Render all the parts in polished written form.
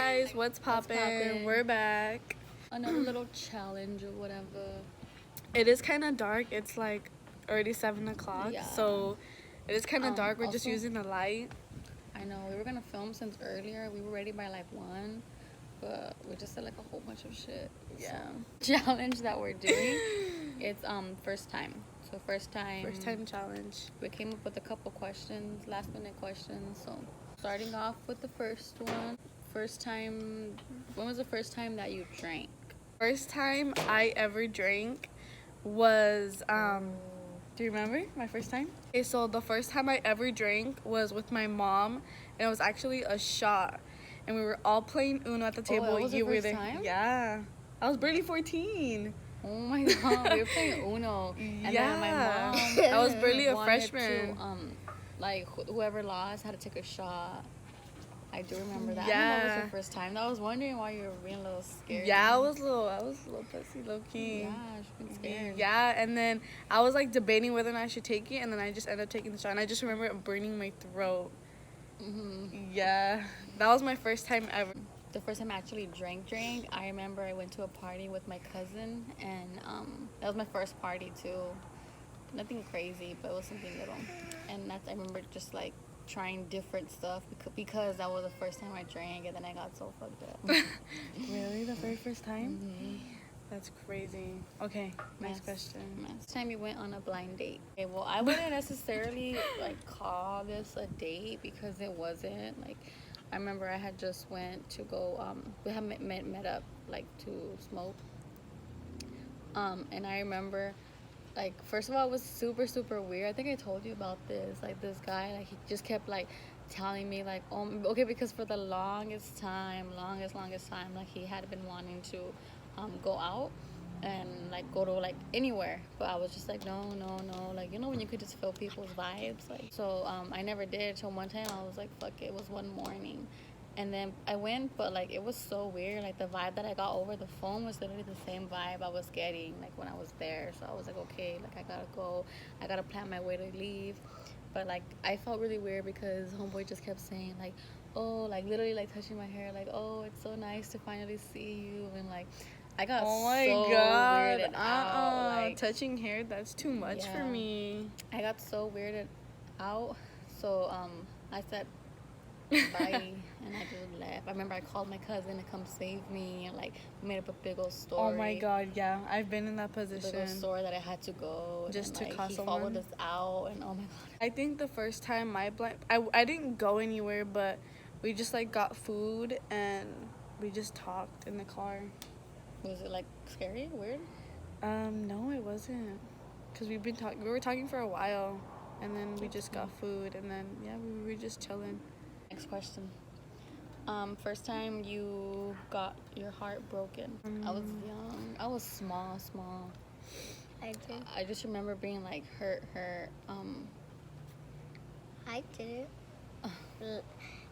guys, what's poppin'? We're back. Another little challenge or whatever. It is kind of dark. It's like already 7 o'clock, so it is kind of dark. We're just using the light. I know, we were gonna film since earlier. We were ready by like 1, but we just said like a whole bunch of shit. Yeah. So, challenge that we're doing, it's first time. So first time challenge. We came up with a couple questions, last minute questions. So starting off with the first one. First time, when was the first time that you drank? First time I ever drank was do you remember my first time? Okay, so the first time I ever drank was with my mom, and it was actually a shot, and we were all playing Uno at the table. Oh, that was your first time? Yeah, I was barely 14. Oh my god, we were playing Uno. And then my mom, I was barely a freshman. To, like whoever lost had to take a shot. I do remember that. Yeah. I know that was your first time. I was wondering why you were being a little scared. Yeah, I was a little pussy, low key. Yeah, she's been scared. Yeah, and then I was like debating whether or not I should take it, and then I just ended up taking the shot, and I just remember it burning my throat. Yeah, that was my first time ever. The first time I actually drank, I remember I went to a party with my cousin, and that was my first party too. Nothing crazy, but it was something little. And that's, I remember just like trying different stuff because that was the first time I drank, and then I got so fucked up. Really? The very first time? That's crazy. Okay, next question. Next time you went on a blind date. Okay, well, I wouldn't necessarily like call this a date because it wasn't. Like, I remember I had just went to go, we had met up like to smoke. And I remember, like, first of all, it was super, super weird. I think I told you about this. Like, this guy, like, he just kept, like, telling me, like, oh, okay, because for the longest time, like, he had been wanting to go out and, like, go to, like, anywhere. But I was just like, no. Like, you know when you could just feel people's vibes? Like, so I never did. So one time I was like, fuck it. It was one morning. And then I went, but, like, it was so weird. Like, the vibe that I got over the phone was literally the same vibe I was getting, like, when I was there. So I was like, okay, like, I gotta go. I gotta plan my way to leave. But, like, I felt really weird because homeboy just kept saying, like, oh, like, literally, like, touching my hair. Like, oh, it's so nice to finally see you. And, like, I got so weirded out. Like, touching hair, that's too much for me. I got so weirded out. So, I said bye, and I just left. I remember I called my cousin to come save me, and like made up a big old story. Oh my god, yeah, I've been in that position. Big old story that I had to go just and, to like, call he someone. followed us out, and oh my god. I think the first time I didn't go anywhere, but we just like got food and we just talked in the car. Was it like scary, weird? No, it wasn't, cause we were talking for a while, and then we just got food, and then yeah, we were just chilling. Next question. First time you got your heart broken. I was young. I was small. I did. I just remember being like hurt. I did it.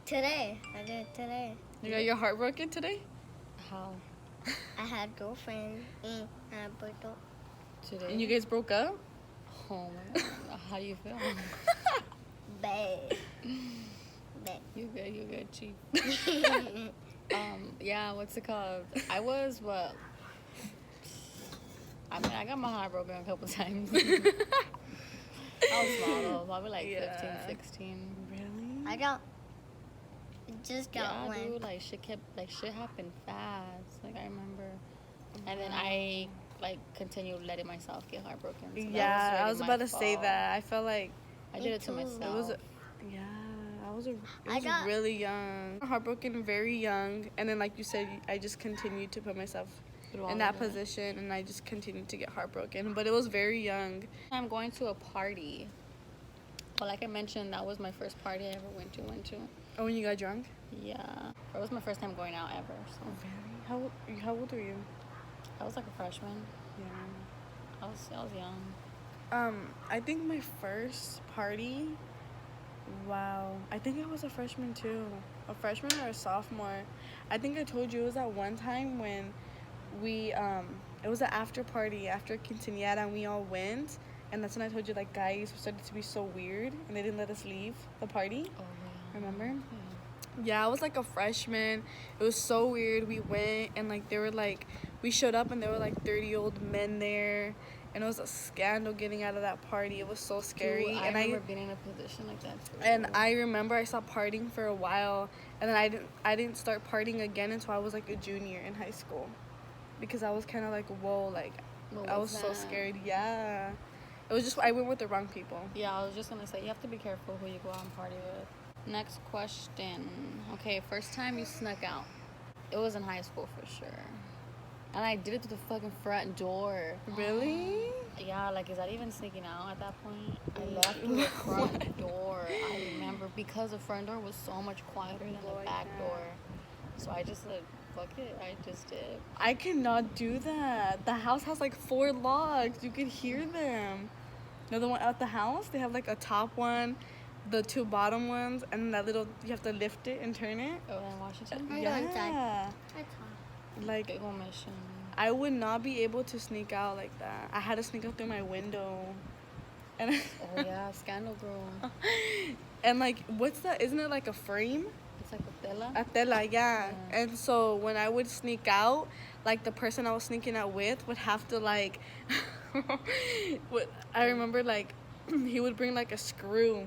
Today. I did it today. You got your heart broken today? How? I had a girlfriend and I broke up. Today? And you guys broke up? Oh my god. How do you feel? Bad. You good, chief. Yeah, what's it called? I was, what? I mean, I got my heart broken a couple times. I was small though, probably like 15, 16. Really? Just got one. Dude, like shit happened fast. Like I remember, and then I like continued letting myself get heartbroken. So yeah, I was about to say that. I felt like I did it to myself. I was really young. Heartbroken very young, and then like you said, I just continued to put myself in that position, and I just continued to get heartbroken. But it was very young. I'm going to a party. Well, like I mentioned, that was my first party I ever went to. Oh, when you got drunk? Yeah, it was my first time going out ever. So. Really? How old were you? I was like a freshman. Yeah. I was young. I think my first party. Wow, I think I was a freshman too. A freshman or a sophomore. I think I told you it was that one time when we it was an after party after quinceañera, and we all went, and that's when I told you like guys started to be so weird and they didn't let us leave the party. Oh yeah. Remember? Yeah. Yeah, I was like a freshman. It was so weird. We went and like they were like, we showed up and there were like 30-year-old men there, and it was a scandal getting out of that party. It was so scary. Dude, I and remember being in a position like that too. And I remember I stopped partying for a while, and then I didn't start partying again until I was like a junior in high school, because I was kind of like, whoa, like I was so scared. Yeah, it was just I went with the wrong people. Yeah, I was just gonna say you have to be careful who you go out and party with. Next question. Okay, first time you snuck out. It was in high school for sure. And I did it to the fucking front door. Really? Yeah, like, is that even sneaking out at that point? I left through the front door. I remember, because the front door was so much quieter than the back door. So I just said, fuck it. I just did. I cannot do that. The house has like 4 locks. You could hear them. Another one at the house, they have like a top one, the 2 bottom ones, and that little, you have to lift it and turn it. Oh, in Washington? Yeah. Like, Big old mission. I would not be able to sneak out like that. I had to sneak out through my window. And Oh, yeah, scandal girl. And like, what's that? Isn't it like a frame? It's like a tela. A tela, yeah. And so when I would sneak out, like the person I was sneaking out with would have to like, I remember like, he would bring like a screw.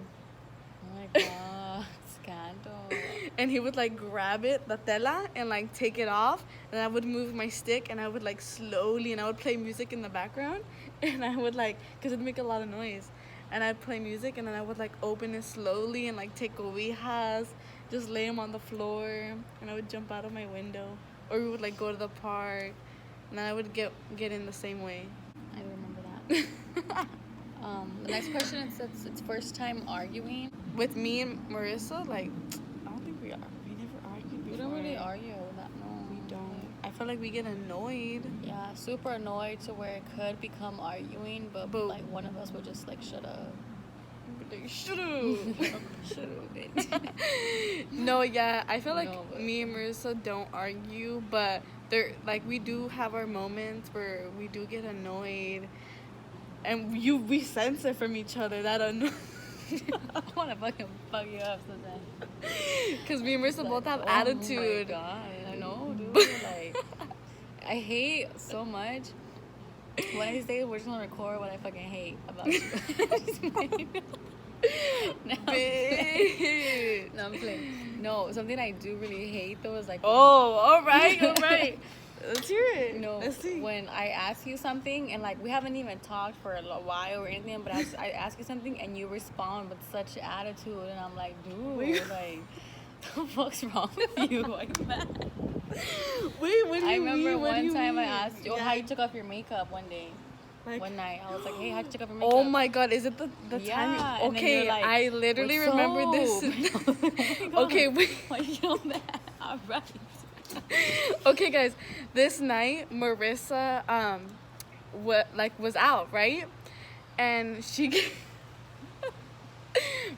Oh my god, scandal. And he would like grab it, the tela, and like take it off. And I would move my stick, and I would like slowly, and I would play music in the background. And I would like, because it'd make a lot of noise. And I'd play music, and then I would like open it slowly and like take cobijas, just lay them on the floor. And I would jump out of my window. Or we would like go to the park. And then I would get in the same way. I remember that. The next question, it says it's first time arguing. With me and Marissa, like, I don't think we never argued before. We don't really argue that, no. We don't. I feel like we get annoyed. Yeah, super annoyed to where it could become arguing, but like one of us would just like shut up. Like, shut up. Shut up, bitch. No, yeah, I feel like me and Marissa don't argue, but there, like, we do have our moments where we do get annoyed, and we sense it from each other. That annoys. I want to fucking fuck you up sometimes. Because me and Marissa both have Oh attitude. my god, I know, dude. Like, I hate so much when I say we're just gonna record what I fucking hate about you. No, I'm playing. No, something I do really hate though is like. Oh, all right, all right. Let's hear it. No, let's see. When I ask you something and like we haven't even talked for a while or anything, but I ask you something and you respond with such attitude, and I'm like, dude, like, the fuck's wrong with you? Why you mad? Wait, what do you I remember mean? one time I asked you how you took off your makeup one day. Like, one night, I was like, "Hey, how'd you take off your makeup?" Oh my god, is it the time? Yeah, Okay, like, I literally remember this. Okay, wait. Why you know that? All right. Okay, guys, this night Marissa was out, right? And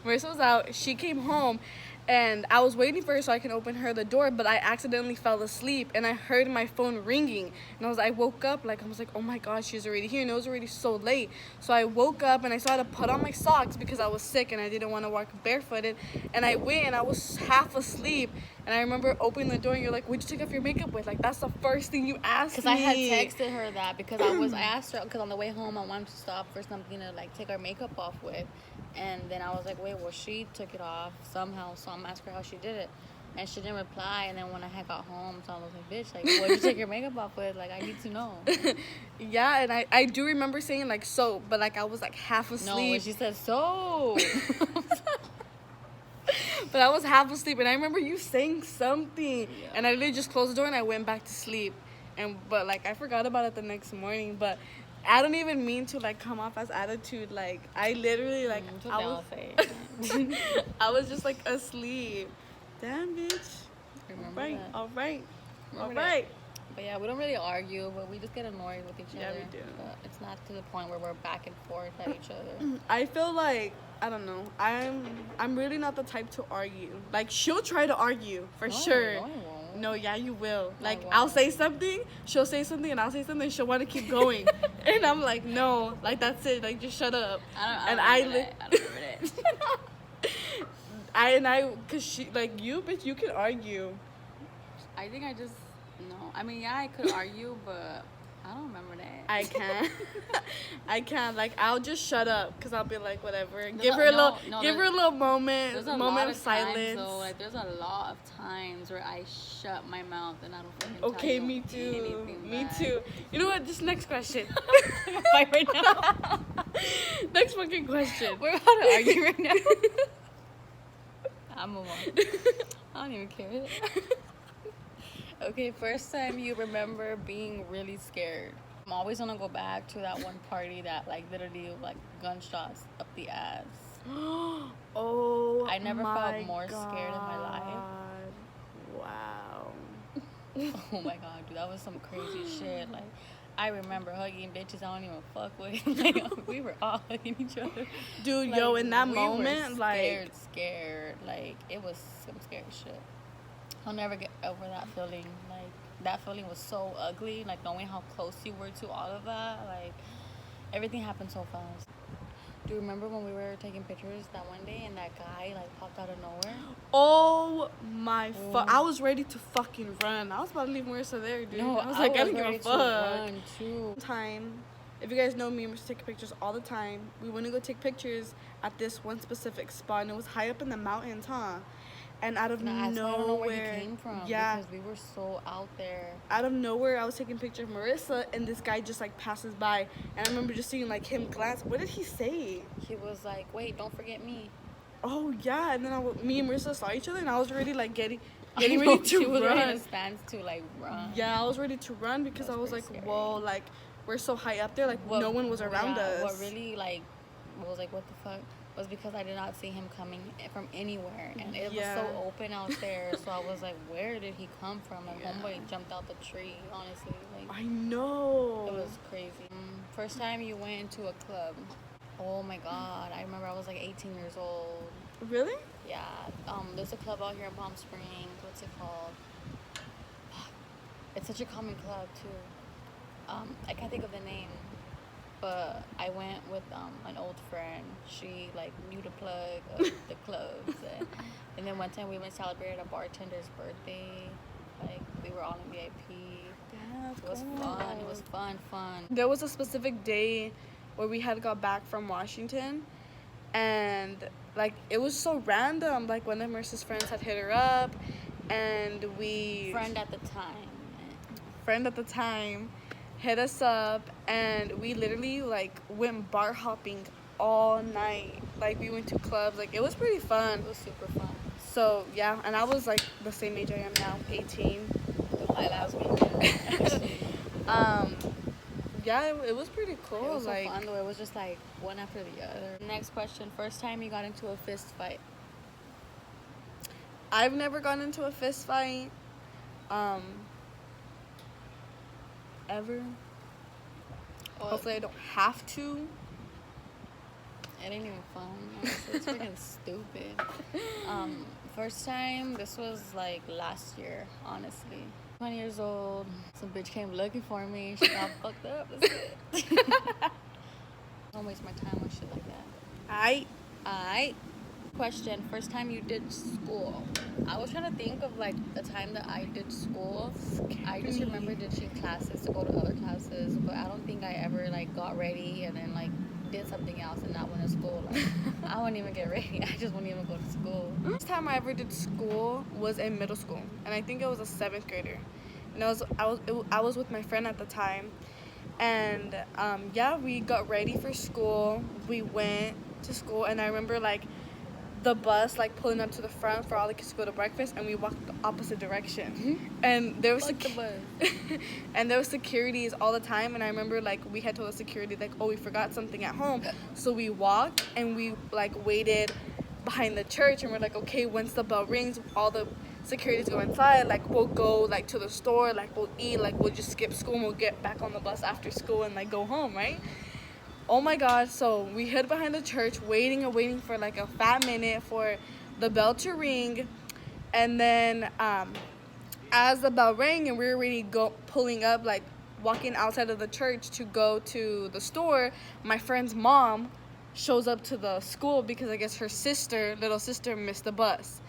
Marissa was out. She came home, and I was waiting for her so I can open her the door, but I accidentally fell asleep, and I heard my phone ringing, and I woke up, like, I was like, oh my god, she's already here, and it was already so late. So I woke up, and I started to put on my socks because I was sick, and I didn't want to walk barefooted, and I went, and I was half asleep, and I remember opening the door, and you're like, what'd you take off your makeup with? Like, that's the first thing you asked me. Because I had texted her that, because I asked her, because on the way home, I wanted to stop for something to, like, take our makeup off with. And then I was like, wait, well, she took it off somehow, so I'm asking her how she did it. And she didn't reply, and then when I had got home, so I was like, bitch, like, what did you take your makeup off with? Like, I need to know. Yeah, and I do remember saying, like, soap, but, like, I was, like, half asleep. No, when she said soap. But I was half asleep, and I remember you saying something, yeah. And I literally just closed the door, and I went back to sleep. But, like, I forgot about it the next morning, but I don't even mean to, like, come off as attitude. Like, I literally, like, I was just, like, asleep. Damn, bitch. All right. But yeah, we don't really argue, but we just get annoyed with each other. Yeah, we do. But it's not to the point where we're back and forth at each other. I feel like, I don't know, I'm really not the type to argue. Like, she'll try to argue, for sure. No, I won't. No, yeah, you will. No, like, I'll say something, she'll say something, and I'll say something, she'll want to keep going. And I'm like, no, like, that's it. Like, just shut up. I don't remember that. cause she like you, bitch. You can argue. I think I just no. I mean, yeah, I could argue, but I don't remember that. I can't. I can't. Like, I'll just shut up because I'll be like, whatever. There's Give a- her a no, little, no, give her a little moment, There's a moment lot of of times, silence. though. Like, there's a lot of times where I shut my mouth and I don't fucking Okay, tell you me too. anything Me back. too. You know what? Just next question. Fight right now. Next fucking question. We're about to argue right now. I'll move on. I don't even care. Okay, first time you remember being really scared. I'm always gonna go back to that one party that like literally like gunshots up the ass. Oh, I never my felt more scared in my life. Wow. Oh my god, dude, that was some crazy shit. Like, I remember hugging bitches I don't even fuck with. Like, we were all hugging each other. Dude, Like, yo, in that we moment, were scared. Like, it was some scary shit. I'll never get over that feeling. Like, that feeling was so ugly. Like, knowing how close you were to all of that. Like, everything happened so fast. Do you remember when we were taking pictures that one day and that guy like popped out of nowhere? Oh my I was ready to fucking run. I was about to leave Marissa there, dude. No, I was like, I don't give ready a to fuck. run too. Time. If you guys know me, I'm just taking pictures all the time. We went to go take pictures at this one specific spot, and it was high up in the mountains, huh? And out of I nowhere, don't know where he came from. yeah, Because we were so out there. out of nowhere, I was taking a picture of Marissa, and this guy just like passes by, and I remember just seeing like him glance. What did he say? He was like, "Wait, don't forget me." Oh yeah, and then me and Marissa saw each other, and I was already like getting I know, ready to she was run. ready to stand to like run. Yeah, I was ready to run because That I was was like, pretty whoa, like we're so high up there, like no one was around us. What really like was like, what the fuck, was because I did not see him coming from anywhere, and it was so open out there. So I was like, where did he come from? And homeboy jumped out the tree. Honestly, like I know. it was crazy. First time you went into a club. Oh my god, I remember I was like 18 years old. Really? Yeah, there's a club out here in Palm Springs. What's it called? It's such a common club too. I can't think of the name, but I went with an old friend. She like knew the plug of the clubs, and then one time we went celebrated a bartender's birthday. Like we were all in VIP. It was fun. It was fun. There was a specific day where we had got back from Washington, and like it was so random. Like one of Marissa's friends had hit her up, and Friend at the time hit us up, and we literally like went bar hopping all night. Like we went to clubs. Like it was pretty fun. It was super fun. So yeah, and I was like the same age I am now, 18. Yeah, it was pretty cool. It was like so fun though. It was just like one after the other. Next question: first time you got into a fist fight? I've never gone into a fist fight. Ever. Hopefully I don't have to. It ain't even fun. Honestly. It's freaking stupid. First time, this was like last year, honestly. 20 years old. Some bitch came looking for me. She got fucked up. That's it. Don't waste my time on shit like that. I question, first time you did school. I was trying to think of like the time that I did school. I just remember ditching classes to go to other classes, but I don't think I ever like got ready and then like did something else and not went to school. Like, I wouldn't even get ready. I just wouldn't even go to school. First time I ever did school was in middle school, and I think it was a 7th grader. And I was with my friend at the time, and yeah, we got ready for school. We went to school, and I remember like the bus like pulling up to the front for all the kids to go to breakfast, and we walked the opposite direction. And there was and there was securities all the time, and I remember like we had told the security like, oh, we forgot something at home, so we walked and we like waited behind the church, and we're like, okay, once the bell rings, all the securities go inside, like we'll go like to the store, like we'll eat, like we'll just skip school and we'll get back on the bus after school and like go home, right? Oh my god, so we hid behind the church waiting for like a fat minute for the bell to ring, and then as the bell rang and we were already pulling up, like walking outside of the church to go to the store, my friend's mom shows up to the school because I guess her little sister, missed the bus.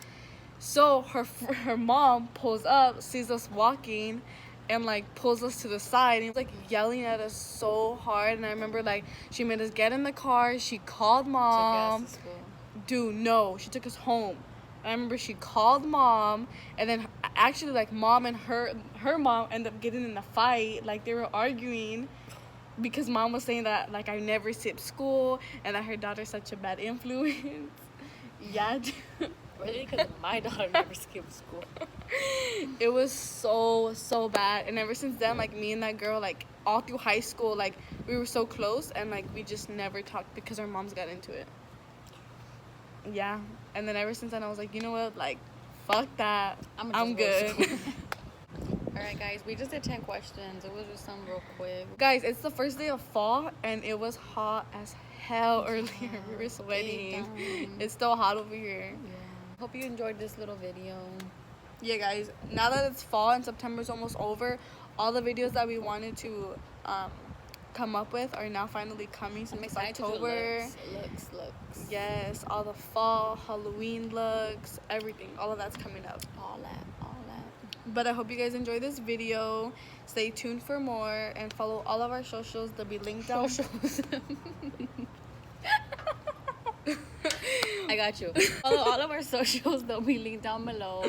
So her mom pulls up, sees us walking, and like pulls us to the side and like yelling at us so hard. And I remember like she made us get in the car. She called mom. Took us to school. Dude, no, she took us home. I remember she called mom, and then actually like mom and her mom ended up getting in a fight. Like they were arguing because mom was saying that like I never skipped school and that her daughter's such a bad influence. Yeah, dude. Really? Because my daughter never skipped school. It was so bad, and ever since then, like me and that girl, like all through high school, like we were so close, and like we just never talked because our moms got into it. Yeah, and then ever since then I was like, you know what, like fuck that, I'm good. Alright guys, we just did 10 questions. It was just some real quick. Guys, it's the first day of fall and it was hot as hell earlier. We were sweating. It's still hot over here. Yeah. Hope you enjoyed this little video. Yeah, guys, now that it's fall and September's almost over, all the videos that we wanted to come up with are now finally coming since it's October. Looks. Yes, all the fall, Halloween looks, everything. All of that's coming up. All that. But I hope you guys enjoy this video. Stay tuned for more and follow all of our socials. They'll be linked down. I got you. Follow all of our socials. They'll be linked down below.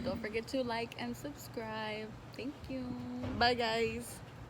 Don't forget to like and subscribe. Thank you. Bye, guys.